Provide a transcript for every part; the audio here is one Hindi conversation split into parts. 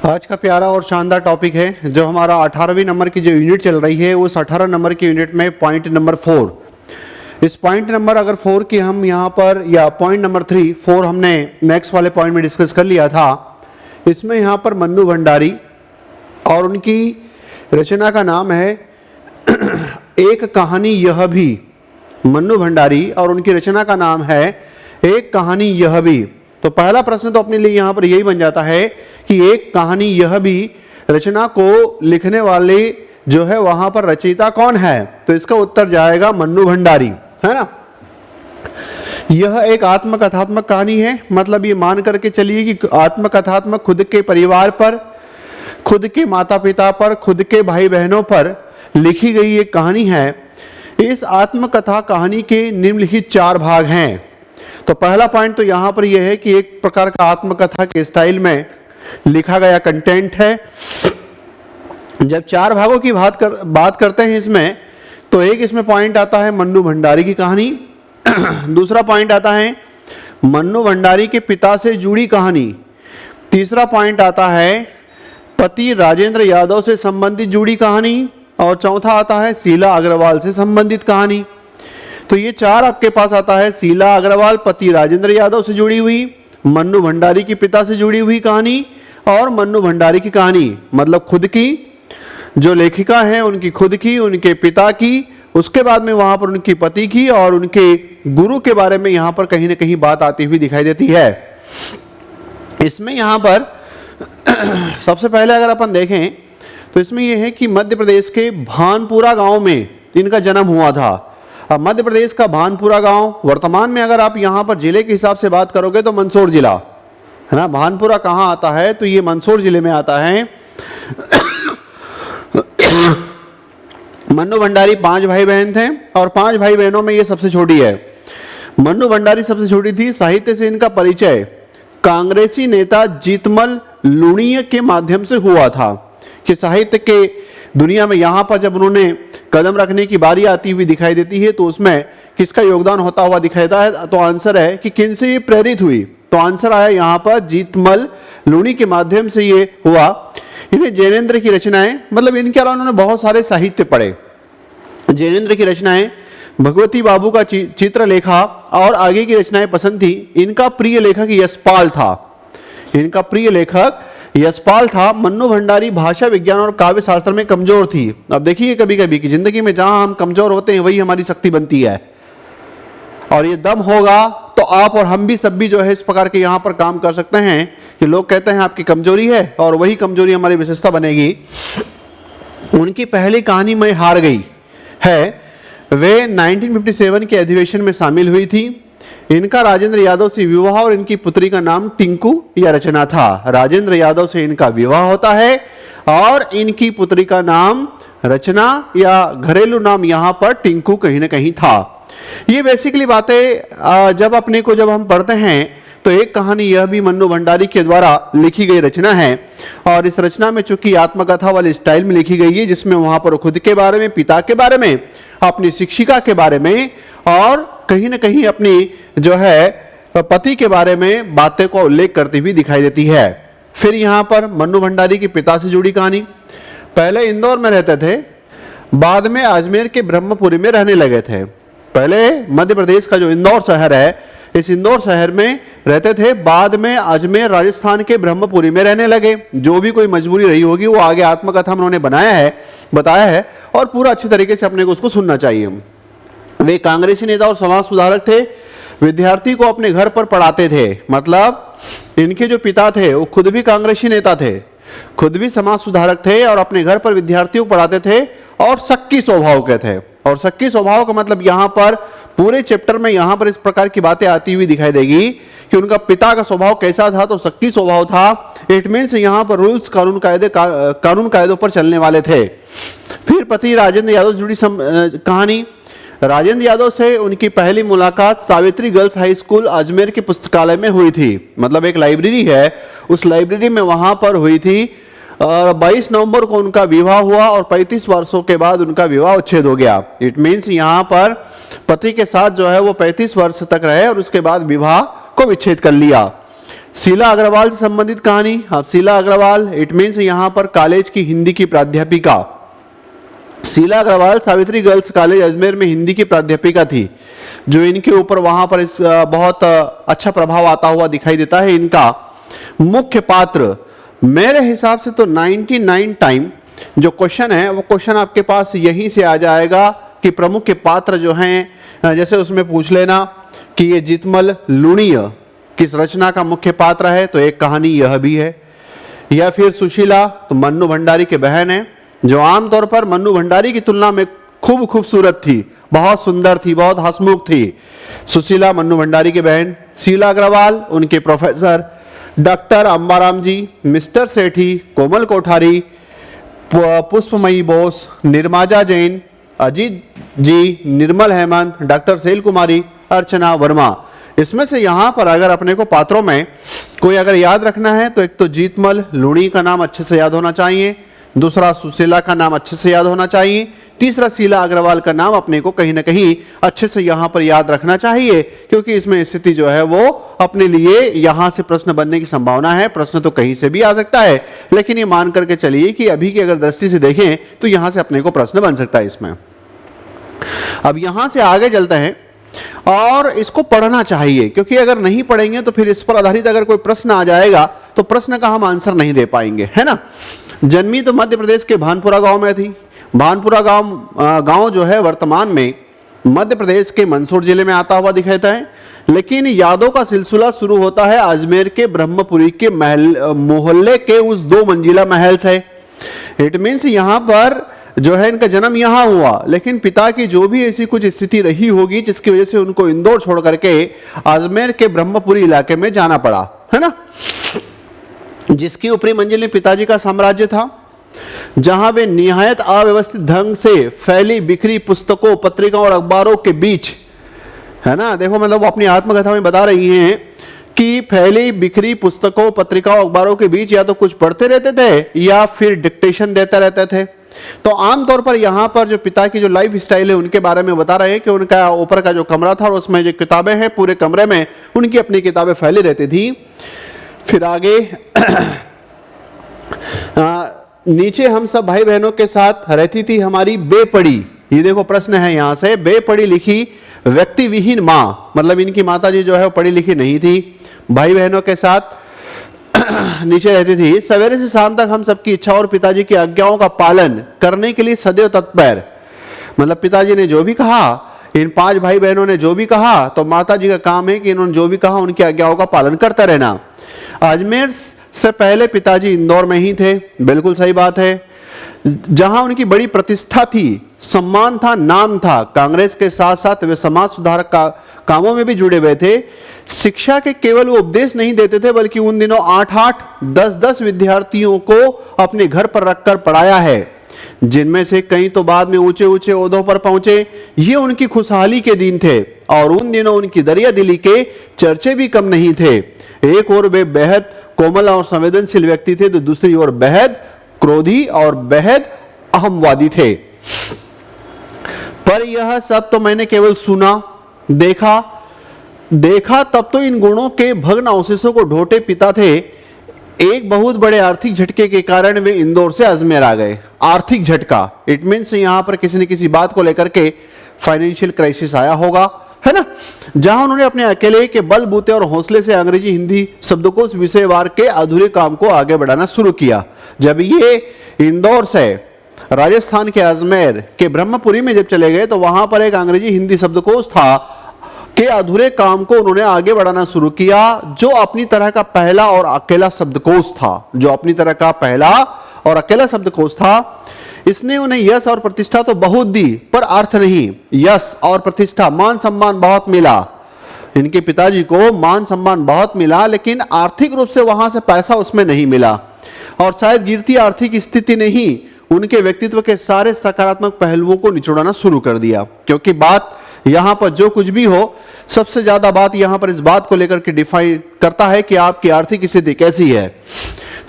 आज का प्यारा और शानदार टॉपिक है जो हमारा 18वीं नंबर की जो यूनिट चल रही है उस 18 नंबर की यूनिट में पॉइंट नंबर 4। इस पॉइंट नंबर अगर 4 की हम यहाँ पर या पॉइंट नंबर 3 4 हमने नेक्स्ट वाले पॉइंट में डिस्कस कर लिया था। इसमें यहाँ पर मन्नू भंडारी और उनकी रचना का नाम है एक कहानी यह भी। मन्नू भंडारी और उनकी रचना का नाम है एक कहानी यह भी। तो पहला प्रश्न तो अपने लिए यहाँ पर यही बन जाता है कि एक कहानी यह भी रचना को लिखने वाले जो है वहां पर रचयिता कौन है। तो इसका उत्तर जाएगा मन्नू भंडारी, है ना। यह एक आत्मकथात्मक कहानी है, मतलब ये मान करके चलिए कि आत्मकथात्मक, खुद के परिवार पर, खुद के माता पिता पर, खुद के भाई बहनों पर लिखी गई एक कहानी है। इस आत्मकथा कहानी के निम्नलिखित 4 भाग हैं। तो पहला पॉइंट तो यहाँ पर यह है कि एक प्रकार का आत्मकथा के स्टाइल में लिखा गया कंटेंट है। जब 4 भागों की बात करते हैं इसमें, तो एक इसमें पॉइंट आता है मन्नू भंडारी की कहानी। दूसरा पॉइंट आता है मन्नू भंडारी के पिता से जुड़ी कहानी। तीसरा पॉइंट आता है पति राजेंद्र यादव से संबंधित जुड़ी कहानी। और चौथा आता है शीला अग्रवाल से संबंधित कहानी। तो ये 4 आपके पास आता है, शीला अग्रवाल, पति राजेंद्र यादव से जुड़ी हुई, मन्नू भंडारी के पिता से जुड़ी हुई कहानी और मन्नू भंडारी की कहानी, मतलब खुद की जो लेखिका है उनकी खुद की, उनके पिता की, उसके बाद में वहां पर उनकी पति की और उनके गुरु के बारे में यहां पर कहीं ना कहीं बात आती हुई दिखाई देती है। इसमें यहां पर सबसे पहले अगर अपन देखें तो इसमें यह है कि मध्य प्रदेश के भानपुरा गांव में इनका जन्म हुआ था। अब मध्य प्रदेश का भानपुरा गांव वर्तमान में अगर आप यहां पर जिले के हिसाब से बात करोगे तो मंदसौर जिला है ना। भानपुरा कहां आता है तो ये मंदसौर जिले में आता है। मन्नू भंडारी 5 भाई बहन थे और 5 भाई बहनों में ये सबसे छोटी है। मन्नू भंडारी सबसे छोटी थी। साहित्य से इनका परिचय कांग्रेसी नेता जीतमल लुणीय के माध्यम से हुआ था कि साहित्य के दुनिया में यहां पर जब उन्होंने कदम रखने की बारी आती हुई दिखाई देती है तो उसमें किसका योगदान होता हुआ दिखाई देता है। तो आंसर है कि किन से ये प्रेरित हुई, तो आंसर आया यहां पर जीतमल लुणी के माध्यम से ये हुआ। इन्हें जैनेन्द्र की रचनाएं, मतलब इनके अलावा उन्होंने बहुत सारे साहित्य पढ़े। जैनेन्द्र की रचनाएं, भगवती बाबू का चित्रलेखा और आगे की रचनाएं पसंद थी। इनका प्रिय लेखक यशपाल था। इनका प्रिय लेखक यशपाल था। मन्नू भंडारी भाषा विज्ञान और काव्य शास्त्र में कमजोर थी। अब देखिए कभी कभी की जिंदगी में जहां हम कमजोर होते हैं वही हमारी शक्ति बनती है, और ये दम होगा तो आप और हम भी सब भी जो है इस प्रकार के यहां पर काम कर सकते हैं कि लोग कहते हैं आपकी कमजोरी है और वही कमजोरी हमारी विशेषता बनेगी। उनकी पहली कहानी मैं हार गई है, वे 1957 के अधिवेशन में शामिल हुई थी। इनका राजेंद्र यादव से विवाह और इनकी पुत्री का नाम टिंकू या रचना था। राजेंद्र यादव से इनका विवाह होता है और इनकी पुत्री का नाम रचना या घरेलू नाम यहां पर टिंकू कहीं ना कहीं था। ये बेसिकली बातें जब हम पढ़ते हैं तो एक कहानी यह भी मन्नू भंडारी के द्वारा लिखी गई रचना है। और इस रचना में चूंकि आत्मकथा वाले स्टाइल में लिखी गई है, जिसमें वहां पर खुद के बारे में, पिता के बारे में, अपनी शिक्षिका के बारे में और कहीं ना कहीं अपनी जो है पति के बारे में बातें को उल्लेख करती हुई दिखाई देती है। फिर यहां पर मन्नू भंडारी के पिता से जुड़ी कहानी। पहले इंदौर में रहते थे, बाद में अजमेर के ब्रह्मपुरी में रहने लगे थे। पहले मध्य प्रदेश का जो इंदौर शहर है, इस इंदौर शहर में रहते थे, बाद में अजमेर राजस्थान के ब्रह्मपुरी में रहने लगे। जो भी कोई मजबूरी रही होगी वो आगे आत्मकथा में उन्होंने बताया है और पूरा अच्छी तरीके से अपने को उसको सुनना चाहिए। वे कांग्रेसी नेता और समाज सुधारक थे। विद्यार्थी को अपने घर पर पढ़ाते थे, मतलब इनके जो पिता थे वो खुद भी कांग्रेसी नेता थे, खुद भी समाज सुधारक थे और अपने घर पर विद्यार्थियों को पढ़ाते थे और सक्की स्वभाव के थे। और सक्की स्वभाव का मतलब यहां पर पूरे चैप्टर में यहां पर इस प्रकार की बातें आती हुई दिखाई देगी कि उनका पिता का स्वभाव कैसा था, तो सक्की स्वभाव था। इट मीन्स यहां पर रूल्स कानून कायदों पर चलने वाले थे। फिर पति राजेंद्र यादव से जुड़ी कहानी। राजेंद्र यादव से उनकी पहली मुलाकात Savitri girls high school Ajmer के पुस्तकालय में हुई थी, मतलब एक लाइब्रेरी है, उस लाइब्रेरी में वहां पर हुई थी। 22 नवंबर को उनका विवाह हुआ और 35 वर्षों के बाद उनका विवाह उच्छेद हो गया। इट मीन्स यहाँ पर पति के साथ जो है वो 35 वर्ष तक रहे और उसके बाद विवाह को विच्छेद कर लिया। शीला अग्रवाल से संबंधित कहानी। अब शीला अग्रवाल इट मीन्स यहां पर कॉलेज की हिंदी की प्राध्यापिका। शीला अग्रवाल सावित्री गर्ल्स कॉलेज अजमेर में हिंदी की प्राध्यापिका थी, जो इनके ऊपर वहां पर इस बहुत अच्छा प्रभाव आता हुआ दिखाई देता है। इनका मुख्य पात्र मेरे हिसाब से तो 99 टाइम जो क्वेश्चन है वो क्वेश्चन आपके पास यहीं से आ जाएगा कि प्रमुख के पात्र जो हैं, जैसे उसमें पूछ लेना कि ये जीतमल लुणीय किस रचना का मुख्य पात्र है, तो एक कहानी यह भी है। या फिर सुशीला तो मन्नू भंडारी के बहन है, जो आमतौर पर मन्नू भंडारी की तुलना में खूब खूबसूरत थी, बहुत सुंदर थी, बहुत हंसमुख थी। सुशीला मन्नू भंडारी की बहन। शीला अग्रवाल उनके प्रोफेसर डॉक्टर अंबाराम जी, मिस्टर सेठी, कोमल कोठारी, पुष्पमयी बोस, निर्माजा जैन, अजीत जी, निर्मल हेमंत, डॉक्टर शैल कुमारी, अर्चना वर्मा। इसमें से यहां पर अगर अपने को पात्रों में कोई अगर याद रखना है तो एक तो जीतमल लुणी का नाम अच्छे से याद होना चाहिए, दूसरा सुशीला का नाम अच्छे से याद होना चाहिए, तीसरा शीला अग्रवाल का नाम अपने को कहीं ना कहीं अच्छे से यहां पर याद रखना चाहिए, क्योंकि इसमें स्थिति जो है वो अपने लिए यहां से प्रश्न बनने की संभावना है। प्रश्न तो कहीं से भी आ सकता है, लेकिन ये मान करके चलिए कि अभी की अगर दृष्टि से देखें तो यहां से अपने को प्रश्न बन सकता है इसमें। अब यहां से आगे चलते हैं और इसको पढ़ना चाहिए, क्योंकि अगर नहीं पढ़ेंगे तो फिर इस पर आधारित अगर कोई प्रश्न आ जाएगा तो प्रश्न का हम आंसर नहीं दे पाएंगे, है ना। जन्मी तो मध्य प्रदेश के भानपुरा गांव में थी। भानपुरा गांव जो है वर्तमान में मध्य प्रदेश के मंदसौर जिले में आता हुआ दिखाता है, लेकिन यादों का सिलसिला शुरू होता है अजमेर के ब्रह्मपुरी के मोहल्ले के उस 2 मंजिला महल से। इट मीन्स यहां पर जो है इनका जन्म यहां हुआ, लेकिन पिता की जो भी ऐसी कुछ स्थिति रही होगी जिसकी वजह से उनको इंदौर छोड़ करके अजमेर के ब्रह्मपुरी इलाके में जाना पड़ा, है ना, जिसकी ऊपरी मंजिल में पिताजी का साम्राज्य था, जहां वे निहायत अव्यवस्थित ढंग से फैली बिखरी पुस्तकों, पत्रिकाओं और अखबारों के बीच, है ना, देखो मतलब वो अपनी आत्मकथा में बता रही हैं कि फैली बिखरी पुस्तकों, पत्रिकाओं, अखबारों के बीच या तो कुछ पढ़ते रहते थे या फिर डिक्टेशन देते रहते थे। तो आमतौर पर यहां पर जो पिता की जो लाइफ स्टाइल है उनके बारे में बता रहे हैं कि उनका ऊपर का जो कमरा था और उसमें जो किताबें हैं, पूरे कमरे में उनकी अपनी किताबें फैली रहती थी। फिर आगे नीचे हम सब भाई बहनों के साथ रहती थी हमारी बेपड़ी। ये देखो प्रश्न है यहां से, बेपड़ी लिखी व्यक्ति विहीन माँ, मतलब इनकी माता जी जो है वो पढ़ी लिखी नहीं थी, भाई बहनों के साथ नीचे रहती थी। सवेरे से शाम तक हम सबकी इच्छा और पिताजी की आज्ञाओं का पालन करने के लिए सदैव तत्पर, मतलब पिताजी ने जो भी कहा, इन 5 भाई बहनों ने जो भी कहा, तो माता जी का काम है कि इन्होंने जो भी कहा उनकी आज्ञाओं का पालन करता रहना। अजमेर से पहले पिताजी इंदौर में ही थे, बिल्कुल सही बात है, जहां उनकी बड़ी प्रतिष्ठा थी, सम्मान था, नाम था। कांग्रेस के साथ साथ वे समाज सुधार का कामों में भी जुड़े हुए थे। शिक्षा के केवल वो उपदेश नहीं देते थे, बल्कि उन दिनों 8-8, 10-10 विद्यार्थियों को अपने घर पर रखकर पढ़ाया है, जिनमें से कई तो बाद में ऊंचे ऊंचे ओहदों पर पहुंचे। ये उनकी खुशहाली के दिन थे और उन दिनों उनकी दरिया दिली के चर्चे भी कम नहीं थे। एक और वे बेहद कोमल और संवेदनशील व्यक्ति थे, तो दूसरी ओर बेहद क्रोधी और बेहद अहमवादी थे। पर यह सब तो मैंने केवल सुना, देखा तब तो इन गुणों के भग्न अवशेषों को ढोटे पिता थे। एक बहुत बड़े आर्थिक झटके के कारण वे इंदौर से अजमेर आ गए। आर्थिक झटका इट मीन्स यहां पर किसी न किसी बात को लेकर के फाइनेंशियल क्राइसिस आया होगा, है ना, जहां उन्होंने अपने अकेले के बलबूते और हौसले से अंग्रेजी हिंदी शब्दकोश विषयवार के अधूरे काम को आगे बढ़ाना शुरू किया। जब ये इंदौर से राजस्थान के अजमेर के ब्रह्मपुरी में जब चले गए तो वहां पर एक अंग्रेजी हिंदी शब्दकोश था के अधूरे काम को उन्होंने आगे बढ़ाना शुरू किया, जो अपनी तरह का पहला और अकेला शब्दकोश था, इसने उन्हें यश और प्रतिष्ठा तो बहुत दी, पर अर्थ नहीं। यश और प्रतिष्ठा, मान सम्मान बहुत मिला, इनके पिताजी को मान सम्मान बहुत मिला, लेकिन आर्थिक रूप से वहां से पैसा उसमें नहीं मिला। और शायद गिरती आर्थिक स्थिति ने ही उनके व्यक्तित्व के सारे सकारात्मक पहलुओं को निचोड़ना शुरू कर दिया। क्योंकि बात यहां पर जो कुछ भी हो, सबसे ज्यादा बात यहां पर इस बात को लेकर के डिफाइन करता है कि आपकी आर्थिक स्थिति कैसी है।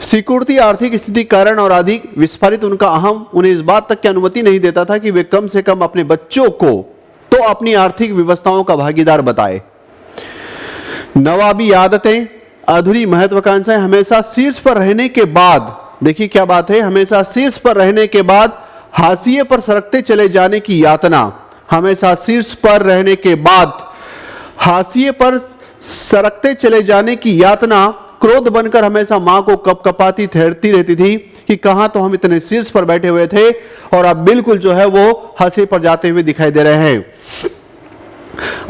सिकुड़ती आर्थिक स्थिति कारण और अधिक विस्फारित उनका अहम उन्हें इस बात तक की अनुमति नहीं देता था कि वे कम से कम अपने बच्चों को तो अपनी आर्थिक व्यवस्थाओं का भागीदार बताए। नवाबी आदतें, अधूरी महत्वाकांक्षाएं हमेशा शीर्ष पर रहने के बाद, देखिए क्या बात है, हमेशा शीर्ष पर रहने के बाद हाशिए पर सरकते चले जाने की यातना, हमेशा शीर्ष पर रहने के बाद हाशिए पर सरकते चले जाने की यातना क्रोध बनकर हमेशा मां को कपकपाती ठहरती रहती थी कि कहां तो हम इतने शीर्ष पर बैठे हुए थे और अब बिल्कुल जो है वो हाशिए पर जाते हुए दिखाई दे रहे हैं।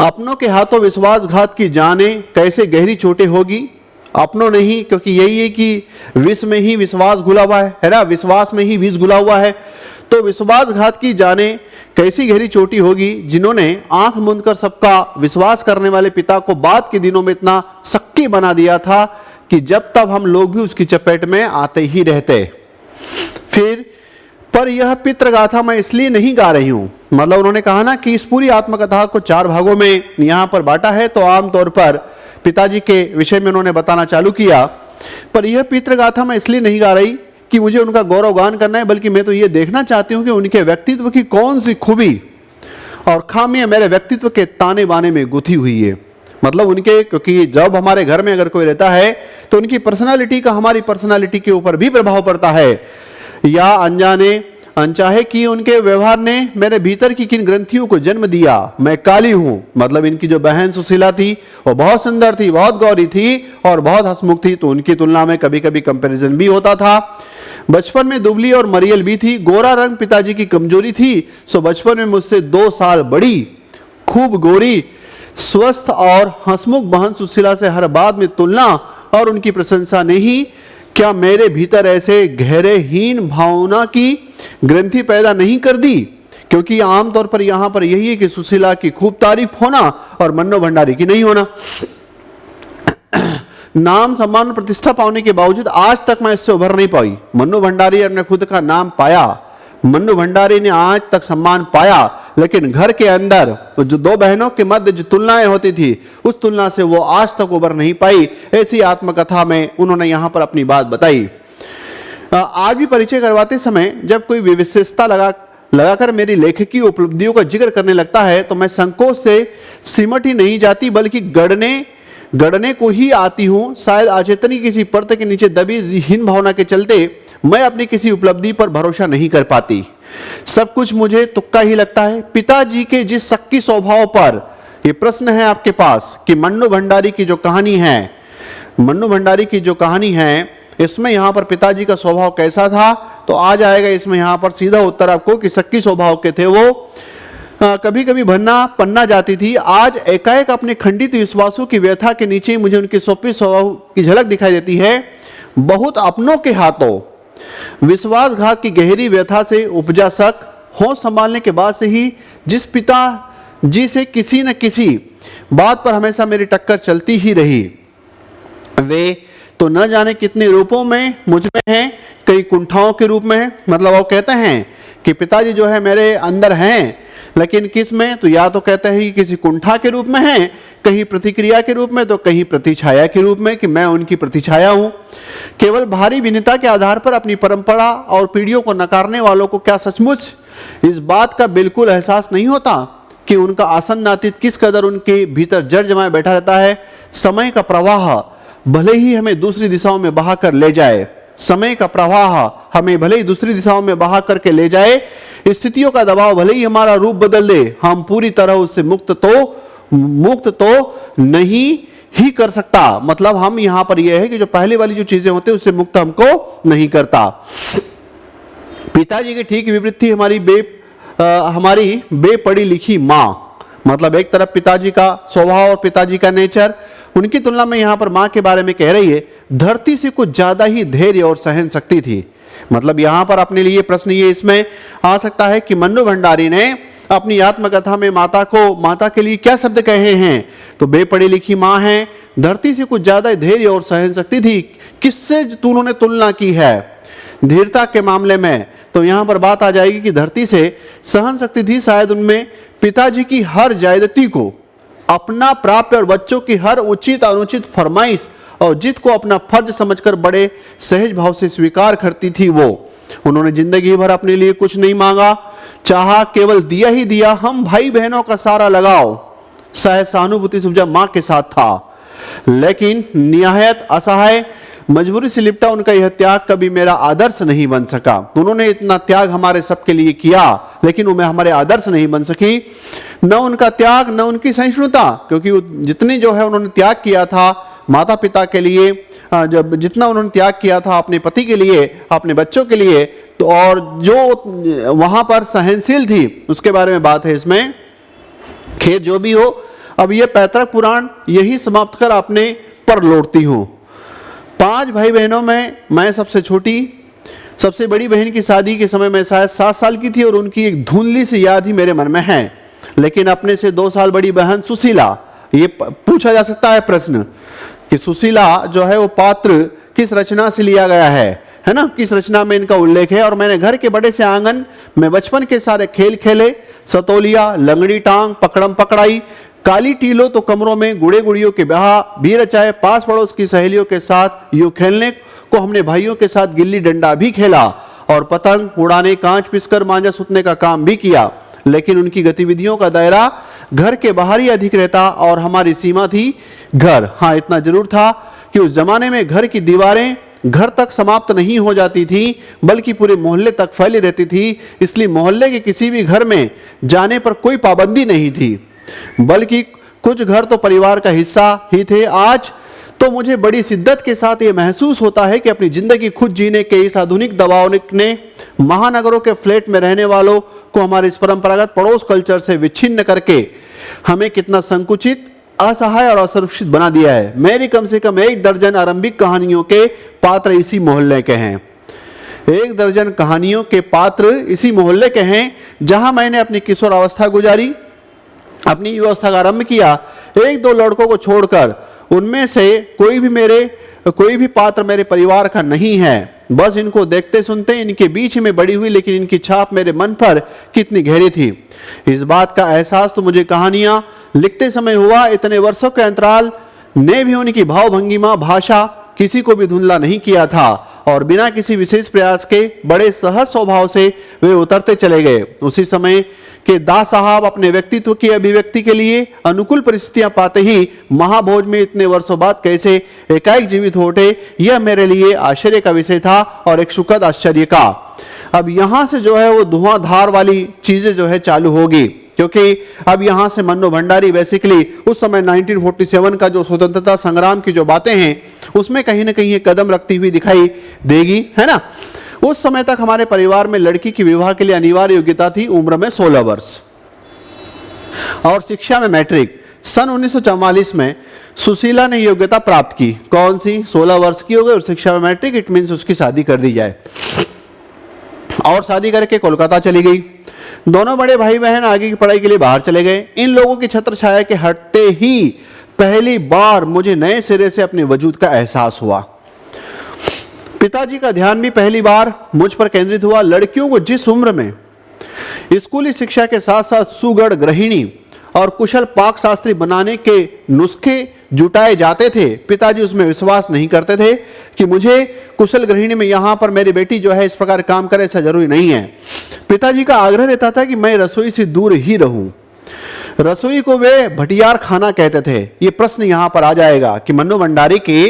अपनों के हाथों विश्वासघात की जाने कैसे गहरी चोटें होगी, अपनों नहीं, क्योंकि यही है कि विष में ही विश्वास घुला हुआ है ना, विश्वास में ही विष घुला हुआ है। तो विश्वासघात की जाने कैसी गहरी चोटी होगी जिन्होंने आंख मूंद कर सबका विश्वास करने वाले पिता को बाद के दिनों में इतना शक्की बना दिया था कि जब तब हम लोग भी उसकी चपेट में आते ही रहते। फिर पर यह पितृगाथा मैं इसलिए नहीं गा रही हूं, मतलब उन्होंने कहा ना कि इस पूरी आत्मकथा को 4 भागों में यहां पर बांटा है, तो आमतौर पर पिताजी के विषय में उन्होंने बताना चालू किया। पर यह पितृगाथा मैं इसलिए नहीं गा रही कि मुझे उनका गौरवगान करना है, बल्कि मैं तो ये देखना चाहती हूं कि उनके व्यक्तित्व की कौन सी खूबी और खामियां मेरे व्यक्तित्व के ताने बाने में गुथी हुई है। मतलब उनके, क्योंकि जब हमारे घर में अगर कोई रहता है तो उनकी पर्सनालिटी का हमारी पर्सनालिटी के ऊपर भी प्रभाव पड़ता है, या अनजाने अनचाहे कि उनके व्यवहार ने मेरे भीतर की किन ग्रंथियों को जन्म दिया। मैं काली हूं, मतलब इनकी जो बहन सुशीला थी वो बहुत सुंदर थी, बहुत गौरी थी और बहुत हंसमुख थी, तो उनकी तुलना में कभी कभी कंपैरिजन भी होता था। बचपन में दुबली और मरियल भी थी, गोरा रंग पिताजी की कमजोरी थी, सो बचपन में मुझसे 2 साल बड़ी, खूब गोरी, स्वस्थ और हंसमुख बहन सुशीला से हर बात में तुलना और उनकी प्रशंसा ने ही क्या मेरे भीतर ऐसे गहरे हीन भावना की ग्रंथि पैदा नहीं कर दी, क्योंकि आमतौर पर यहां पर यही है कि सुशीला की खूब तारीफ होना और मन्नू भंडारी की नहीं होना। नाम सम्मान प्रतिष्ठा पाने के बावजूद आज तक मैं इससे उभर नहीं पाई। मन्नू भंडारी ने खुद का नाम पाया, मन्नू भंडारी ने आज तक सम्मान पाया, लेकिन घर के अंदर तो जो 2 बहनों के मध्य जो तुलनाएं होती थी उस तुलना से वो आज तक उभर नहीं पाई। ऐसी आत्मकथा में उन्होंने यहां पर अपनी बात बताई। आज भी परिचय करवाते समय जब कोई विशेषता लगाकर मेरी लेखकी उपलब्धियों का जिक्र करने लगता है तो मैं संकोच से सिमट ही नहीं जाती, बल्कि गढ़ने को ही आती हूं। शायद अचेतनी किसी परत के नीचे दबी हीन भावना के चलते मैं अपनी किसी उपलब्धि पर भरोसा नहीं कर पाती। सब कुछ मुझे तुक्का ही लगता है। पिताजी के जिस शक्की स्वभाव पर यह प्रश्न है आपके पास कि मन्नू भंडारी की जो कहानी है इसमें यहां पर पिताजी का स्वभाव कैसा था, तो आ जाएगा इसमें यहां पर सीधा उत्तर आपको कि शक्की स्वभाव के थे वो। कभी कभी पन्ना जाती थी। आज एकाएक अपने खंडित विश्वासों की व्यथा के नीचे मुझे उनके स्वप्न स्वभाव की झलक दिखाई देती है। बहुत अपनों के हाथों विश्वासघात की गहरी व्यथा से उपजा शक, होश संभालने के बाद से ही जिस पिता जी से किसी न किसी बात पर हमेशा मेरी टक्कर चलती ही रही, वे तो न जाने कितने रूपों में मुझ में हैं, कई कुंठाओं के रूप में हैं। मतलब वो कहते हैं कि पिताजी जो है मेरे अंदर हैं, लेकिन किस में, तो या तो कहते हैं कि किसी कुंठा के रूप में हैं, कहीं प्रतिक्रिया के रूप में, तो कहीं प्रतिछाया के रूप में कि मैं उनकी प्रतिछाया हूं। केवल भारी विनता के आधार पर अपनी परंपरा और पीढ़ियों को नकारने वालों को क्या सचमुच इस बात का बिल्कुल एहसास नहीं होता कि उनका आसन्न अतीत किस कदर उनके भीतर जड़ जमाए बैठा रहता है। समय का प्रवाह भले ही हमें दूसरी दिशाओं में बहा कर ले जाए, समय का प्रवाह हमें भले ही दूसरी दिशाओं में बहा करके ले जाए, स्थितियों का दबाव भले ही हमारा रूप बदल दे, हम पूरी तरह उससे मुक्त तो नहीं ही कर सकता। मतलब हम यहां पर यह है कि जो पहले वाली जो चीजें होती है उससे मुक्त हमको नहीं करता। पिताजी के ठीक विपरीत थी हमारी बेपढ़ी लिखी मां। मतलब एक तरफ पिताजी का स्वभाव और पिताजी का नेचर, उनकी तुलना में यहां पर मां के बारे में कह रही है धरती से कुछ ज्यादा ही धैर्य और सहन शक्ति थी। मतलब यहां पर अपने लिए प्रश्न ये इसमें आ सकता है कि मन्नू भंडारी ने अपनी आत्मकथा में माता के लिए क्या शब्द कहे हैं, तो बेपढ़ी लिखी मां है, धरती से कुछ ज्यादा धैर्य और सहन शक्ति थी। किससे उन्होंने तुलना की है धीरता के मामले में, तो यहां पर बात आ जाएगी कि धरती से सहन शक्ति थी। शायद उनमें पिताजी की हर ज्यादती को अपना प्राप्य और बच्चों की हर उचित अनुचित फरमाइश और जिद को अपना फर्ज समझकर बड़े सहज भाव से स्वीकार करती थी वो। उन्होंने जिंदगी भर अपने लिए कुछ नहीं मांगा, चाहा केवल दिया ही दिया। हम भाई बहनों का सारा लगाव शायद सहानुभूति सुझा मां के साथ था। लेकिन निहायत असहाय मजबूरी से लिपटा उनका यह त्याग कभी मेरा आदर्श नहीं बन सका। उन्होंने इतना त्याग हमारे सबके लिए किया, लेकिन वो हमारे आदर्श नहीं बन सकी। न उनका त्याग न उनकी सहिष्णुता, क्योंकि जितनी जो है उन्होंने त्याग किया था माता पिता के लिए, जब जितना उन्होंने त्याग किया था अपने पति के लिए, अपने बच्चों के लिए, तो और जो वहां पर सहनशील थी उसके बारे में बात है इसमें। खैर जो भी हो, अब ये पैतृक पुराण यही समाप्त कर अपने पर लौटती हूँ। 5 भाई बहनों में मैं सबसे छोटी। सबसे बड़ी बहन की शादी के समय मैं शायद 7 साल की थी और उनकी एक धुंधली सी याद ही मेरे मन में है। लेकिन अपने से 2 साल बड़ी बहन सुशीला, ये पूछा जा सकता है प्रश्न कि सुशीला जो है वो पात्र किस रचना से लिया गया है ना, किस रचना में इनका उल्लेख है। और मैंने घर के बड़े से आंगन में बचपन के सारे खेल खेले, सतोलिया, लंगड़ी टांग, पकड़म पकड़ाई, काली टीलो तो कमरों में गुड़े गुड़ियों के ब्याह भी रचाए। पास पड़ोस की सहेलियों के साथ यूं खेलने को हमने भाइयों के साथ गिल्ली डंडा भी खेला और पतंग उड़ाने, कांच पिसकर मांझा सुतने का काम भी किया। लेकिन उनकी गतिविधियों का दायरा घर के बाहर ही अधिक रहता और हमारी सीमा थी घर। हाँ, इतना जरूर था कि उस जमाने में घर की दीवारें घर तक समाप्त नहीं हो जाती थी, बल्कि पूरे मोहल्ले तक फैली रहती थी। इसलिए मोहल्ले के किसी भी घर में जाने पर कोई पाबंदी नहीं थी, बल्कि कुछ घर तो परिवार का हिस्सा ही थे। आज तो मुझे बड़ी शिद्दत के साथ ये महसूस होता है कि अपनी जिंदगी खुद जीने के इस आधुनिक दबाव ने महानगरों के फ्लैट में रहने वालों को हमारे इस परंपरागत पड़ोस कल्चर से विच्छिन्न करके हमें कितना संकुचित, असहाय और असुरक्षित बना दिया है। मेरी कम से कम 1 दर्जन आरंभिक कहानियों के पात्र इसी मोहल्ले के हैं। 1 दर्जन कहानियों के पात्र इसी मोहल्ले के हैं जहां मैंने अपनी किशोरावस्था गुजारी, अपनी युवावस्था का आरंभ किया। 1-2 लड़कों को छोड़कर उनमें से कोई भी पात्र मेरे परिवार का नहीं है। बस इनको देखते सुनते इनके बीच में बड़ी हुई, लेकिन इनकी छाप मेरे मन पर कितनी गहरी थी, इस बात का एहसास तो मुझे कहानियां लिखते समय हुआ। इतने वर्षों के अंतराल ने भी उनकी भाव भंगिमा, भाषा किसी को भी धुंधला नहीं किया था और बिना किसी विशेष प्रयास के बड़े सहज स्वभाव से वे उतरते चले गए। उसी समय के दास साहब अपने व्यक्तित्व की अभिव्यक्ति के लिए अनुकूल परिस्थितियां पाते ही महाभोज में इतने वर्षों बाद कैसे एकाएक जीवित हो उठे, यह मेरे लिए आश्चर्य का विषय था और एक सुखद आश्चर्य का। अब यहां से जो है वो धुआंधार वाली चीजें जो है चालू होगी, क्योंकि अब यहां से मन्नू भंडारी बेसिकली उस समय 1947 का जो स्वतंत्रता संग्राम की जो बातें हैं उसमें कहीं ना कहीं एक कदम रखती हुई दिखाई देगी, है ना। उस समय तक हमारे परिवार में लड़की की विवाह के लिए अनिवार्य योग्यता थी उम्र में 16 वर्ष और शिक्षा में मैट्रिक। सन 1944 में सुशीला ने योग्यता प्राप्त की। कौन सी? 16 वर्ष की हो गई और शिक्षा में मैट्रिक, इट मीन्स उसकी शादी कर दी जाए और शादी करके कोलकाता चली गई। दोनों बड़े भाई बहन आगे की पढ़ाई के लिए बाहर चले गए। इन लोगों की छत्र छाया के हटते ही पहली बार मुझे नए सिरे से अपने वजूद का एहसास हुआ। पिताजी का ध्यान भी पहली बार मुझ पर केंद्रित हुआ। लड़कियों को जिस उम्र में स्कूली शिक्षा के साथ साथ सुगढ़ गृहिणी और कुशल पाक शास्त्री बनाने के नुस्खे जुटाए जाते थे, पिताजी उसमें विश्वास नहीं करते थे कि मुझे कुशल गृहिणी में यहाँ पर मेरी बेटी जो है इस प्रकार काम करे, ऐसा जरूरी नहीं है। पिताजी का आग्रह रहता था कि मैं रसोई से दूर ही रहूं। रसोई को वे भटियार खाना कहते थे। ये प्रश्न यहाँ पर आ जाएगा कि मन्नू भंडारी की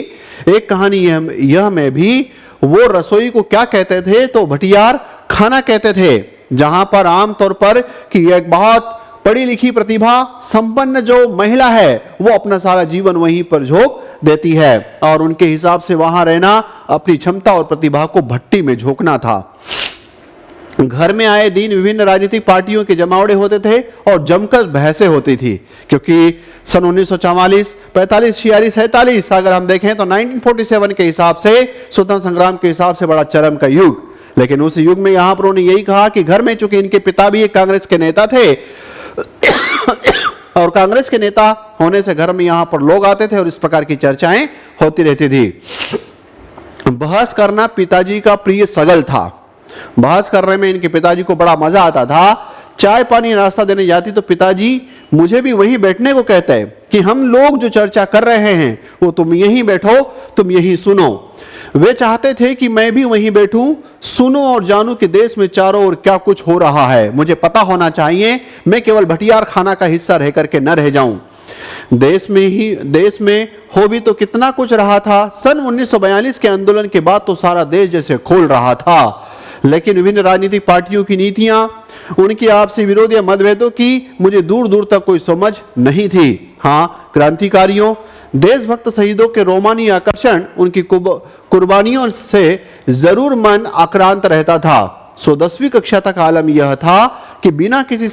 एक कहानी यह में भी वो रसोई को क्या कहते थे, तो भटियार खाना कहते थे, जहां पर आमतौर पर कि एक बहुत पढ़ी लिखी प्रतिभा संपन्न जो महिला है वो अपना सारा जीवन वहीं पर झोंक देती है और उनके हिसाब से वहां रहना अपनी क्षमता और प्रतिभा को भट्टी में झोंकना था। घर में आए दिन विभिन्न राजनीतिक पार्टियों के जमावड़े होते थे और जमकर बहसें होती थी, क्योंकि सन 1944, 45, 46, 47 अगर हम देखें तो 1947 के हिसाब से स्वतंत्र संग्राम के हिसाब से बड़ा चरम का युग। लेकिन उस युग में यहां पर उन्होंने यही कहा कि घर में चूंकि इनके पिता भी एक कांग्रेस के नेता थे और कांग्रेस के नेता होने से घर में यहां पर लोग आते थे और इस प्रकार की चर्चाएं होती रहती थी। बहस करना पिताजी का प्रिय सगल था। बहस करने में इनके पिताजी को बड़ा मजा आता था। चाय पानी नाश्ता देने जाती तो पिताजी मुझे भी वहीं बैठने को कहते हैं कि हम लोग जो चर्चा कर रहे हैं वो तुम यहीं बैठो, तुम यहीं सुनो। वे चाहते थे कि मैं भी वहीं बैठूं, सुनो और जानूं कि देश में चारों ओर क्या कुछ हो रहा है। मुझे पता होना चाहिए, मैं केवल भटियार खाना का हिस्सा रह करके न रह जाऊं। देश में हो भी तो कितना कुछ रहा था। सन 1942 के आंदोलन के बाद तो सारा देश जैसे खोल रहा था, लेकिन विभिन्न राजनीतिक पार्टियों की नीतियां, उनकी आपसी विरोध या मतभेदों की मुझे दूर दूर तक कोई समझ नहीं थी। हाँ, क्रांतिकारियों, देशभक्त शहीदों के रोमानी आकर्षण, उनकी कुर्बानियों से जरूर मन आक्रांत रहता था। सो 10वीं कक्षा तक आलम यह था कि बिना किसी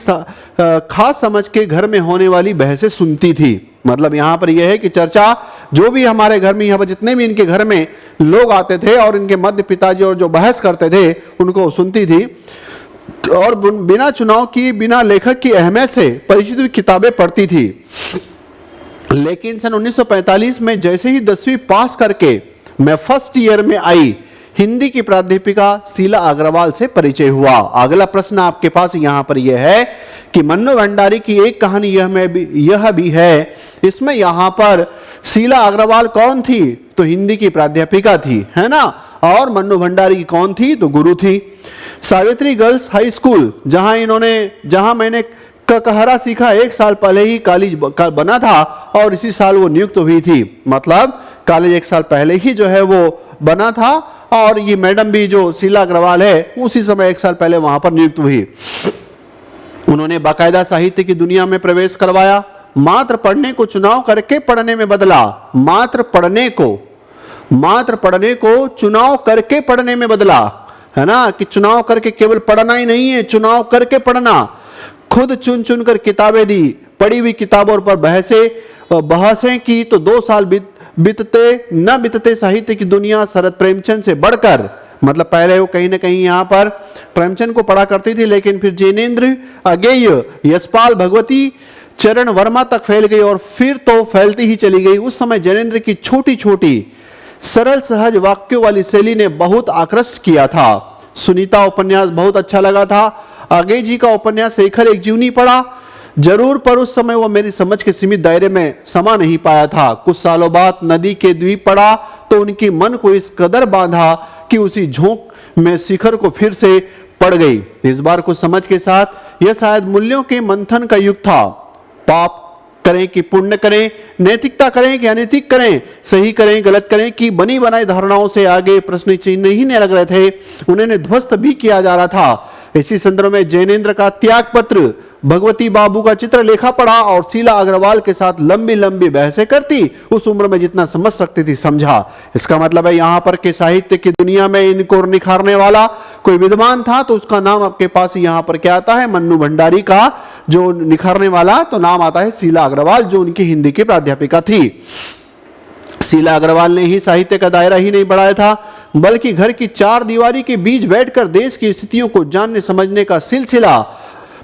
खास समझ के घर में होने वाली बहसें सुनती थी। मतलब यहाँ पर यह है कि चर्चा जो भी हमारे घर में, यहाँ पर जितने भी इनके घर में लोग आते थे और इनके मध्य पिताजी और जो बहस करते थे उनको सुनती थी, और बिना चुनाव की, बिना लेखक की अहमियत से परिचित हुई किताबें पढ़ती थी। लेकिन सन 1945 में जैसे ही 10वीं पास करके मैं फर्स्ट ईयर में आई, हिंदी की प्राध्यापिका शीला अग्रवाल से परिचय हुआ। अगला प्रश्न आपके पास यहां पर यह है कि मन्नू भंडारी की एक कहानी यह भी है, इसमें यहां पर शीला अग्रवाल कौन थी? तो हिंदी की प्राध्यापिका थी, है ना। और मन्नू भंडारी कौन थी? तो गुरु थी। सावित्री गर्ल्स हाई स्कूल, जहां मैंने ककहरा सीखा, 1 साल पहले ही कॉलेज बना था और इसी साल वो नियुक्त हुई थी। मतलब कॉलेज 1 साल पहले ही जो है वो बना था, और ये मैडम भी जो शीला अग्रवाल है उसी समय 1 साल पहले वहां पर नियुक्त हुई। उन्होंने बाकायदा साहित्य की दुनिया में प्रवेश करवाया। मात्र पढ़ने को चुनाव करके पढ़ने में बदला। मात्र पढ़ने को चुनाव करके पढ़ने में बदला, है ना, कि चुनाव करके केवल पढ़ना ही नहीं है, चुनाव करके पढ़ना। खुद चुन चुन कर किताबें दी, पढ़ी हुई किताबों पर बहसें की तो 2 साल बीतते साहित्य की दुनिया शरद प्रेमचंद से बढ़कर, मतलब पहले वो कहीं ना कहीं यहाँ पर प्रेमचंद को पढ़ा करती थी, लेकिन फिर जैनेन्द्र, अगेय, यशपाल, भगवती चरण वर्मा तक फैल गई और फिर तो फैलती ही चली गई। उस समय जैनेन्द्र की छोटी छोटी सरल सहज वाक्यों वाली शैली ने बहुत आकृष्ट किया था। सुनीता उपन्यास बहुत अच्छा लगा था। अगेय जी का उपन्यास शेखर एक जीवनी पढ़ा जरूर, पर उस समय वो मेरी समझ के सीमित दायरे में समा नहीं पाया था। कुछ सालों बाद नदी के द्वीप पढ़ा तो उनकी मन को इस कदर बांधा कि उसी झोंक में शिखर को फिर से पड़ गई। इस बार कुछ समझ के साथ यह शायद मूल्यों के मंथन का युग था। पाप करें कि पुण्य करें, नैतिकता करें कि अनैतिक करें, सही करें गलत करें कि बनी बनाई धारणाओं से आगे प्रश्न चिन्ह ही नहीं लग रहे थे, उन्हें ध्वस्त भी किया जा रहा था। इसी संदर्भ में जैनेन्द्र का त्याग पत्र, भगवती बाबू का चित्रलेखा पढ़ा और शीला अग्रवाल के साथ लंबी लंबी बहसें करती। उस उम्र में जितना समझ सकती थी समझा। इसका मतलब है यहाँ पर के साहित्य की दुनिया में इनको निखारने वाला कोई विद्वान था तो उसका नाम आपके पास यहाँ पर क्या आता है? मन्नू भंडारी का जो निखारने वाला तो नाम आता है शीला अग्रवाल, जो उनकी हिंदी की प्राध्यापिका थी। शीला अग्रवाल ने ही साहित्य का दायरा ही नहीं बढ़ाया था, बल्कि घर की 4 दीवारी के बीच बैठकर देश की स्थितियों को जानने समझने का सिलसिला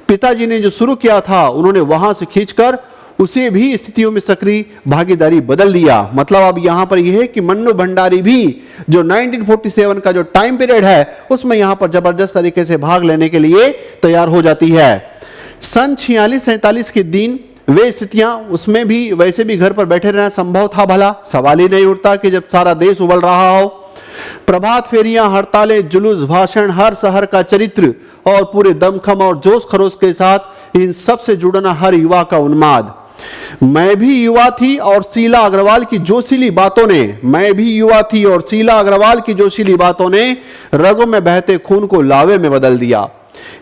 पिताजी ने जो शुरू किया था, उन्होंने वहां से खींचकर उसे भी स्थितियों में सक्रिय भागीदारी बदल दिया। मतलब अब यहां पर यह है कि मन्नू भंडारी भी जो 1947 का जो टाइम पीरियड है उसमें यहां पर जबरदस्त तरीके से भाग लेने के लिए तैयार हो जाती है। सन 46-47 के दिन वे स्थितियां, उसमें भी वैसे भी घर पर बैठे रहना संभव था भला? सवाल ही नहीं उठता कि जब सारा देश उबल रहा हो। प्रभात फेरियां, हड़तालें, जुलूस, भाषण, हर शहर का चरित्र और पूरे दमखम और जोश खरोश के साथ इन सब से जुड़ना हर युवा का उन्माद। मैं भी युवा थी और शीला अग्रवाल की जोशीली बातों ने रगों में बहते खून को लावे में बदल दिया।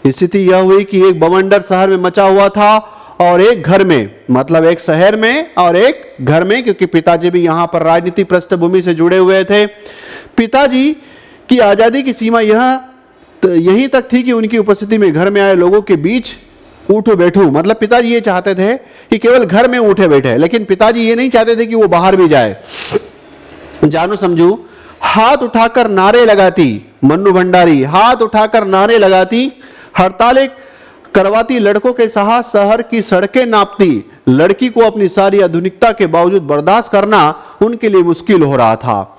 स्थिति यह हुई कि एक बवंडर शहर में मचा हुआ था और एक घर में, मतलब एक शहर में और एक घर में, क्योंकि पिताजी भी यहां पर राजनीतिक पृष्ठभूमि से जुड़े हुए थे। पिताजी की आजादी की सीमा यहीं तक थी कि उनकी उपस्थिति में घर में आए लोगों के बीच उठो बैठो। मतलब पिताजी ये चाहते थे कि केवल घर में उठे बैठे, लेकिन पिताजी ये नहीं चाहते थे कि वो बाहर भी जाए। जानू समझू हाथ उठाकर नारे लगाती, मन्नू भंडारी हाथ उठाकर नारे लगाती, हड़तालें करवाती, लड़कों के साथ शहर की सड़कें नापती। लड़की को अपनी सारी आधुनिकता के बावजूद बर्दाश्त करना उनके लिए मुश्किल हो रहा था।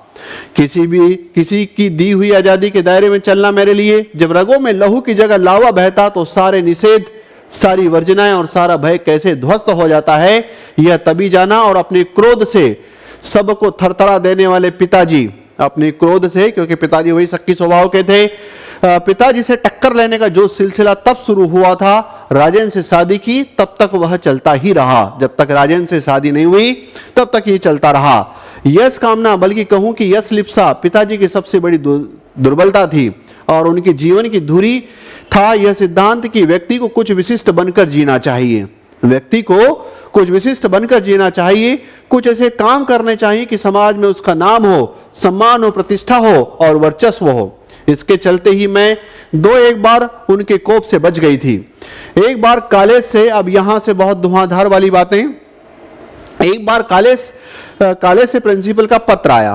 किसी की दी हुई आजादी के दायरे में चलना मेरे लिए, जब रगों में लहू की जगह लावा बहता तो सारे निषेध, सारी वर्जनाएं और सारा भय कैसे ध्वस्त हो जाता है, यह तभी जाना। और अपने क्रोध से सबको थरथरा देने वाले पिताजी, अपने क्रोध से, क्योंकि पिताजी वही शक्की स्वभाव के थे, पिताजी से टक्कर लेने का जो सिलसिला तब शुरू हुआ था, राजेंद्र से शादी की तब तक वह चलता ही रहा। जब तक राजेंद्र से शादी नहीं हुई तब तक ये चलता रहा। यश कामना, बल्कि कहूं कि यश लिप्सा पिताजी की सबसे बड़ी दुर्बलता थी और उनके जीवन की धुरी था यह सिद्धांत कि व्यक्ति को कुछ विशिष्ट बनकर जीना चाहिए। व्यक्ति को कुछ विशिष्ट बनकर जीना चाहिए, कुछ ऐसे काम करने चाहिए कि समाज में उसका नाम हो, सम्मान हो, प्रतिष्ठा हो और वर्चस्व हो। इसके चलते ही मैं एक बार उनके कोप से बच गई थी। एक बार कॉलेज से, अब यहां से बहुत धुआंधार वाली बातें, एक बार कॉलेज से प्रिंसिपल का पत्र आया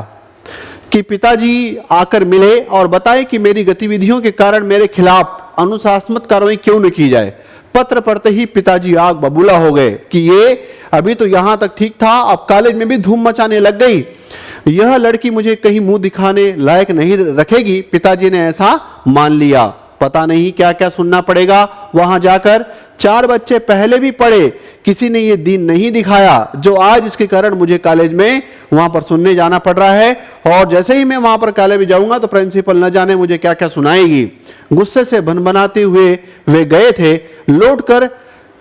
कि पिताजी आकर मिले और बताए कि मेरी गतिविधियों के कारण मेरे खिलाफ अनुशासनात्मक कार्रवाई क्यों न की जाए। पत्र पढ़ते ही पिताजी आग बबूला हो गए कि ये अभी तो यहां तक ठीक था, अब कॉलेज में भी धूम मचाने लग गई। यह लड़की मुझे कहीं मुंह दिखाने लायक नहीं रखेगी। पिताजी ने ऐसा मान लिया। पता नहीं क्या क्या सुनना पड़ेगा वहां जाकर। 4 बच्चे पहले भी पढ़े, किसी ने ये दीन नहीं दिखाया जो आज इसके कारण मुझे कॉलेज में वहां पर सुनने जाना पड़ रहा है। और जैसे ही मैं वहां पर कॉलेज में जाऊंगा तो प्रिंसिपल न जाने मुझे क्या क्या सुनाएगी। गुस्से से भनभनाते हुए वे गए थे। लौट कर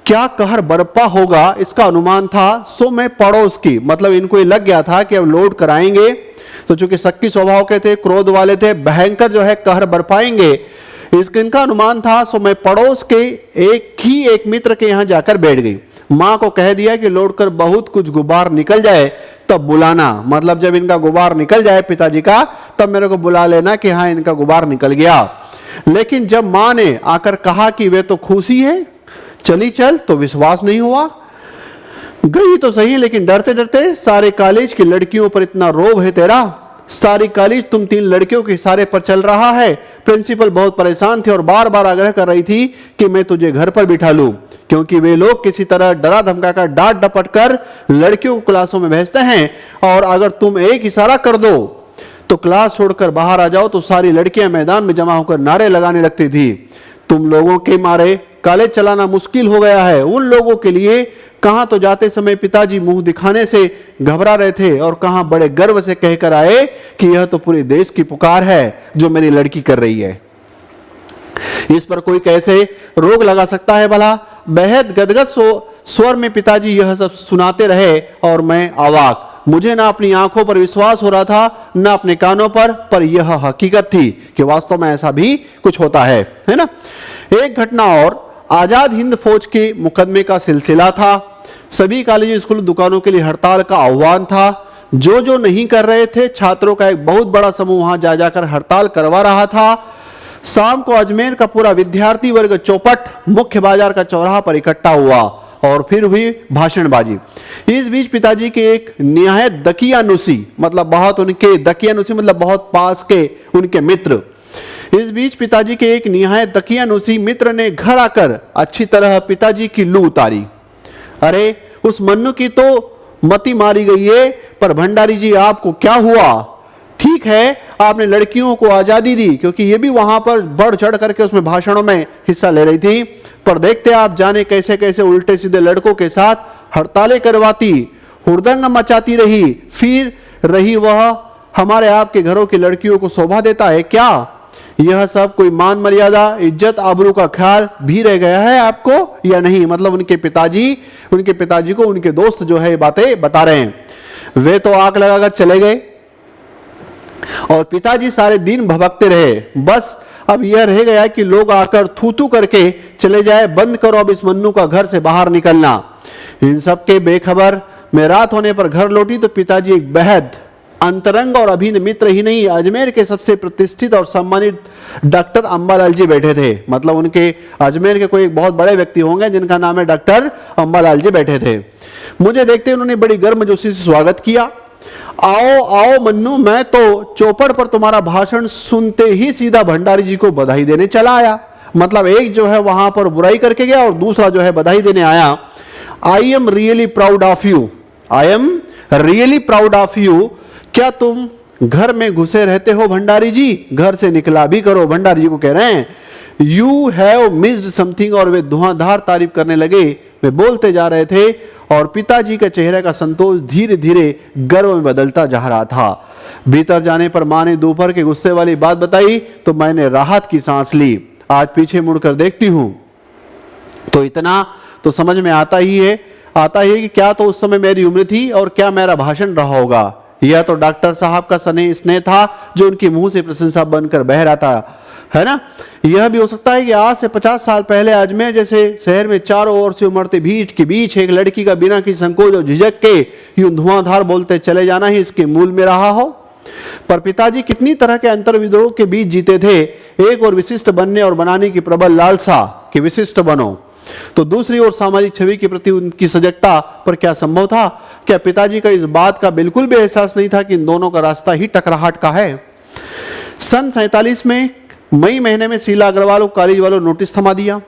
क्या कहर बरपा होगा इसका अनुमान था। सो मैं पड़ोस की, मतलब इनको ये लग गया था कि अब लौट कर आएंगे तो चूंकि शक्की स्वभाव के थे, क्रोध वाले थे, भयंकर जो है कहर बरपाएंगे, इनका अनुमान था। सो मैं पड़ोस के एक मित्र के यहां जाकर बैठ गई। मां को कह दिया कि लौट कर बहुत कुछ गुबार निकल जाए तब बुलाना, मतलब जब इनका गुबार निकल जाए पिताजी का तब मेरे को बुला लेना कि हाँ इनका गुबार निकल गया। लेकिन जब मां ने आकर कहा कि वे तो खुशी है, चली चल, तो विश्वास नहीं हुआ। गई तो सही, लेकिन डरते डरते, सारे कॉलेज की लड़कियों पर इतना रोब है तेरा, सारी कॉलेज तुम 3 लड़कियों के इशारे पर चल रहा है। प्रिंसिपल बहुत परेशान थे और बार बार आग्रह कर रही थी कि मैं तुझे घर पर बिठा लूं, क्योंकि वे लोग किसी तरह डरा धमका कर डांट डपट कर लड़कियों को क्लासों में भेजते हैं और अगर तुम एक इशारा कर दो तो क्लास छोड़कर बाहर आ जाओ तो सारी लड़कियां मैदान में जमा होकर नारे लगाने लगती थी। तुम लोगों के मारे कॉलेज चलाना मुश्किल हो गया है। उन लोगों के लिए कहां तो जाते समय पिताजी मुंह दिखाने से घबरा रहे थे और कहां बड़े गर्व से कहकर आए कि यह तो पूरे देश की पुकार है जो मेरी लड़की कर रही है। इस पर कोई कैसे रोक लगा सकता है भला। बेहद गदगद स्वर में पिताजी यह सब सुनाते रहे और मैं अवाक। मुझे ना अपनी आंखों पर विश्वास हो रहा था ना अपने कानों पर यह हकीकत थी कि वास्तव में ऐसा भी कुछ होता है ना। एक घटना और, आजाद हिंद फौज के मुकदमे का सिलसिला था। सभी कॉलेज स्कूल दुकानों के लिए हड़ताल का आह्वान था। जो नहीं कर रहे थे, छात्रों का एक बहुत बड़ा समूह वहां जाकर हड़ताल करवा रहा था। शाम को अजमेर का पूरा विद्यार्थी वर्ग चौपट मुख्य बाजार का चौराहा पर इकट्ठा हुआ और फिर हुई भाषणबाजी। इस बीच पिताजी के एक निहायत दकियानुसी, मतलब बहुत उनके दकियानुसी मतलब बहुत पास के उनके मित्र, इस बीच पिताजी के एक निहायत दकियानुसी मित्र ने घर आकर अच्छी तरह पिताजी की लू उतारी। अरे उस मन्नू की तो मती मारी गई है, पर भंडारी जी आपको क्या हुआ? ठीक है आपने लड़कियों को आजादी दी, क्योंकि ये भी वहां पर बढ़ चढ़ करके उसमें भाषणों में हिस्सा ले रही थी, पर देखते आप जाने कैसे कैसे उल्टे सीधे लड़कों के साथ हड़तालें करवाती, हुड़दंग मचाती रही, फिर रही वह हमारे आपके घरों की लड़कियों को शोभा देता है क्या? यह सब कोई मान मर्यादा, इज्जत, आबरू का ख्याल भी रह गया है आपको या नहीं? मतलब उनके पिताजी को उनके दोस्त जो है बातें बता रहे हैं। वे तो आग लगाकर चले गए और पिताजी सारे दिन भभकते रहे। बस अब यह रह गया कि लोग आकर थू थू करके चले जाए, बंद करो अब इस मन्नू का घर से बाहर निकलना। इन सब के बेखबर मैं रात होने पर घर लौटी तो पिताजी एक बेहद अंतरंग और अभिन्न मित्र ही नहीं, अजमेर के सबसे प्रतिष्ठित और सम्मानित डॉक्टर अंबालाल जी बैठे थे। मतलब उनके अजमेर के कोई एक बहुत बड़े व्यक्ति होंगे जिनका नाम है डॉक्टर अंबालाल जी बैठे थे। मुझे देखते उन्होंने बड़ी गर्मजोशी से स्वागत किया। आओ आओ मन्नू, मैं तो चौपड़ पर तुम्हारा भाषण सुनते ही सीधा भंडारी जी को बधाई देने चला आया। मतलब एक जो है वहां पर बुराई करके गया और दूसरा जो है बधाई देने आया। I am really proud of you, I am really proud of you. क्या तुम घर में घुसे रहते हो भंडारी जी? घर से निकला भी करो। भंडारी जी को कह रहे हैं यू हैव मिस्ड समथिंग, और वे धुआंधार तारीफ करने लगे। वे बोलते जा रहे थे और पिताजी के चेहरे का संतोष धीरे धीरे गर्व में बदलता जा रहा था। भीतर जाने पर मां ने दोपहर के गुस्से वाली बात बताई तो मैंने राहत की सांस ली। आज पीछे मुड़कर देखती हूं तो इतना तो समझ में आता ही है कि क्या तो उस समय मेरी उम्र थी और क्या मेरा भाषण रहा होगा। यह तो डॉक्टर साहब का स्नेह था जो उनके मुंह से प्रशंसा बनकर बह रहा था, है ना। यह भी हो सकता है कि आज से 50 साल पहले अजमेर जैसे शहर में चारों ओर से उमड़ते भीड़ के बीच एक लड़की का बिना किसी संकोच और झिझक के यूं धुआंधार बोलते चले जाना ही इसके मूल में रहा हो। पर पिताजी कितनी तरह के अंतर विद्रोह के बीच जीते थे। एक और विशिष्ट बनने और बनाने की प्रबल लालसा कि विशिष्ट बनो, तो दूसरी ओर सामाजिक छवि के प्रति उनकी सजगता पर क्या संभव था। क्या पिताजी का इस बात का बिल्कुल भी एहसास नहीं था कि इन दोनों का रास्ता ही टकराहट का है। सन 47 में मई महीने में शीला अग्रवाल को कॉलेज वालों नोटिस थमा दिया।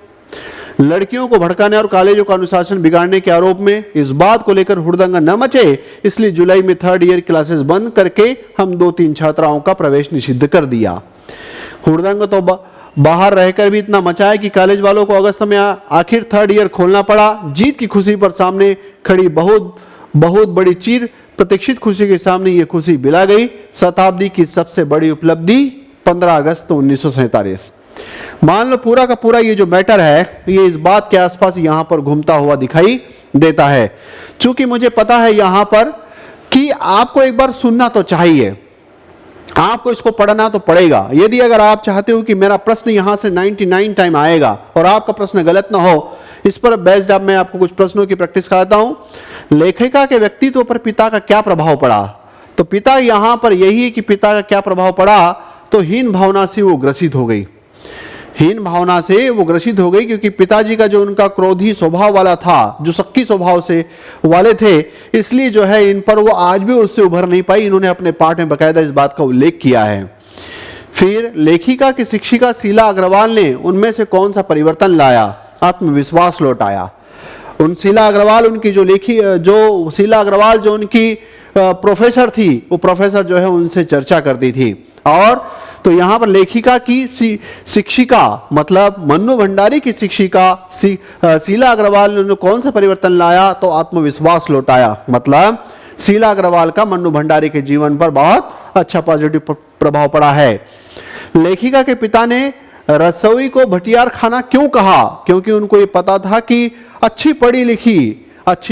लड़कियों को भड़काने और कॉलेजों का अनुशासन बिगाड़ने के आरोप में इस बात को लेकर हुड़दंगा न मचे, इसलिए जुलाई में 3rd ईयर क्लासेस बंद करके हम 2-3 छात्राओं का प्रवेश निषिद्ध कर दिया। हुड़दंग तो बाहर रहकर भी इतना मचाया कि कॉलेज वालों को अगस्त में आखिर 3rd ईयर खोलना पड़ा। जीत की खुशी पर सामने खड़ी बहुत बड़ी चीर प्रतीक्षित खुशी के सामने ये खुशी बिला गई। शताब्दी की सबसे बड़ी उपलब्धि 15 अगस्त 1947। मान लो पूरा का पूरा ये जो मैटर है ये इस बात के आसपास यहां पर घूमता हुआ दिखाई देता है। चूंकि मुझे पता है यहां पर कि आपको एक बार सुनना तो चाहिए, आपको इसको पढ़ना तो पड़ेगा। यदि अगर आप चाहते हो कि मेरा प्रश्न यहां से 99 टाइम आएगा और आपका प्रश्न गलत ना हो, इस पर बेस्ड अब मैं आपको कुछ प्रश्नों की प्रैक्टिस कराता हूं। लेखिका के व्यक्तित्व पर पिता का क्या प्रभाव पड़ा, तो पिता यहां पर यही है कि पिता का क्या प्रभाव पड़ा, तो हीन भावना से वो ग्रसित हो गई। हीन भावना से वो ग्रसित हो गई क्योंकि पिताजी का जो उनका क्रोधी स्वभाव वाला था, जो शक्की स्वभाव से वाले थे, इसलिए जो है इन पर वो आज भी उससे उभर नहीं पाई। इन्होंने अपने पाठ में बकायदा इस बात का उल्लेख किया है। फिर लेखिका की शिक्षिका शीला अग्रवाल ने उनमें से कौन सा परिवर्तन लाया, आत्मविश्वास लौटाया। उन शीला अग्रवाल उनकी जो शीला अग्रवाल जो उनकी प्रोफेसर थी, वो प्रोफेसर जो है उनसे चर्चा करती थी। और तो यहां पर लेखिका की शिक्षिका मतलब मन्नू भंडारी की शिक्षिका शीला अग्रवाल ने कौन सा परिवर्तन लाया, तो आत्मविश्वास लौटाया। मतलब शीला अग्रवाल का मन्नू भंडारी के जीवन पर बहुत अच्छा पॉजिटिव प्रभाव पड़ा है। लेखिका के पिता ने रसोई को भटियार खाना क्यों कहा, क्योंकि उनको ये पता था कि अच्छी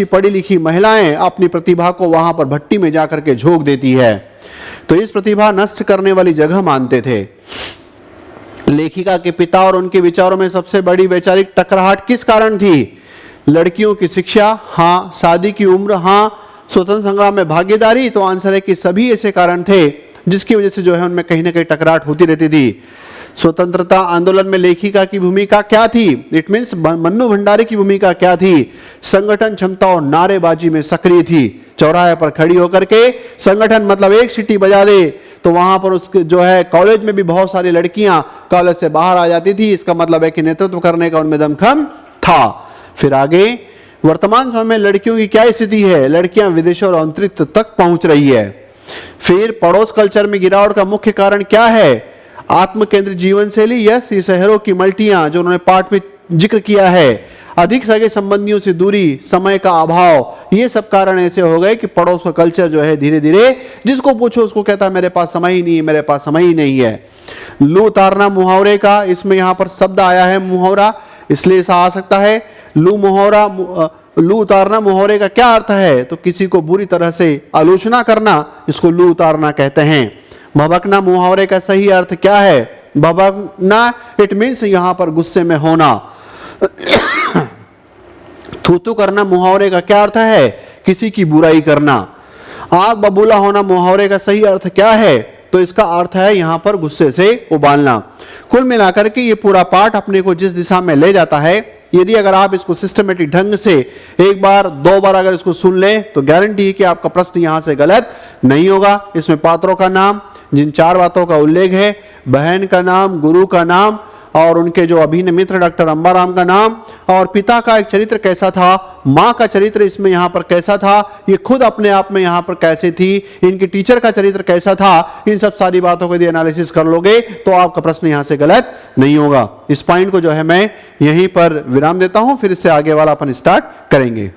पढ़ी लिखी महिलाएं अपनी प्रतिभा को वहां पर भट्टी में जाकर के झोंक देती है, तो इस प्रतिभा नष्ट करने वाली जगह मानते थे। लेखिका के पिता और उनके विचारों में सबसे बड़ी वैचारिक टकराहट किस कारण थी, लड़कियों की शिक्षा हाँ, शादी की उम्र हाँ, स्वतंत्र संग्राम में भागीदारी, तो आंसर है कि सभी ऐसे कारण थे जिसकी वजह से जो है उनमें कहीं ना कहीं टकराहट होती रहती थी। स्वतंत्रता आंदोलन में लेखिका की भूमिका क्या थी, इट मीन्स मन्नू भंडारी की भूमिका क्या थी, संगठन क्षमता और नारेबाजी में सक्रिय थी। चौराहे पर खड़ी होकर के संगठन मतलब एक सीटी बजा दे तो वहां पर उसके जो है कॉलेज में भी बहुत सारी लड़कियां कॉलेज से बाहर आ जाती थी, इसका मतलब है कि नेतृत्व करने का उनमें दमखम था। फिर आगे वर्तमान समय में लड़कियों की क्या स्थिति है, लड़कियां विदेशों और अंतरिक्ष तक पहुंच रही है। फिर पड़ोस कल्चर में गिरावट का मुख्य कारण क्या है, आत्म केंद्रित जीवन शैली, यस, ये शहरों की मल्टियां जो उन्होंने पाठ में जिक्र किया है, अधिक सगे संबंधियों से दूरी, समय का अभाव, ये सब कारण ऐसे हो गए कि पड़ोस का कल्चर जो है धीरे धीरे जिसको पूछो उसको कहता है मेरे पास समय ही नहीं है, मेरे पास समय ही नहीं है। लू उतारना मुहावरे का, इसमें यहां पर शब्द आया है मुहावरा, इसलिए ऐसा आ सकता है। लू उतारना मुहावरे का क्या अर्थ है, तो किसी को बुरी तरह से आलोचना करना, इसको लू उतारना कहते हैं। भभकना मुहावरे का सही अर्थ क्या है, भभकना इट मीन्स यहां पर गुस्से में होना। थूथू करना मुहावरे का क्या अर्थ है, किसी की बुराई करना। आग बबूला होना मुहावरे का सही अर्थ क्या है, तो इसका अर्थ है यहां पर गुस्से से उबालना। कुल मिलाकर के ये पूरा पाठ अपने को जिस दिशा में ले जाता है, यदि अगर आप इसको सिस्टमेटिक ढंग से एक बार दो बार अगर इसको सुन लें तो गारंटी है कि आपका प्रश्न यहां से गलत नहीं होगा। इसमें पात्रों का नाम, जिन 4 बातों का उल्लेख है, बहन का नाम, गुरु का नाम और उनके जो अभिन्न मित्र डॉक्टर अंबाराम का नाम, और पिता का एक चरित्र कैसा था, माँ का चरित्र इसमें यहाँ पर कैसा था, ये खुद अपने आप में यहाँ पर कैसे थी, इनके टीचर का चरित्र कैसा था, इन सब सारी बातों को यदि एनालिसिस कर लोगे तो आपका प्रश्न यहाँ से गलत नहीं होगा। इस पॉइंट को जो है मैं यहीं पर विराम देता हूँ, फिर इससे आगे वाला अपन स्टार्ट करेंगे।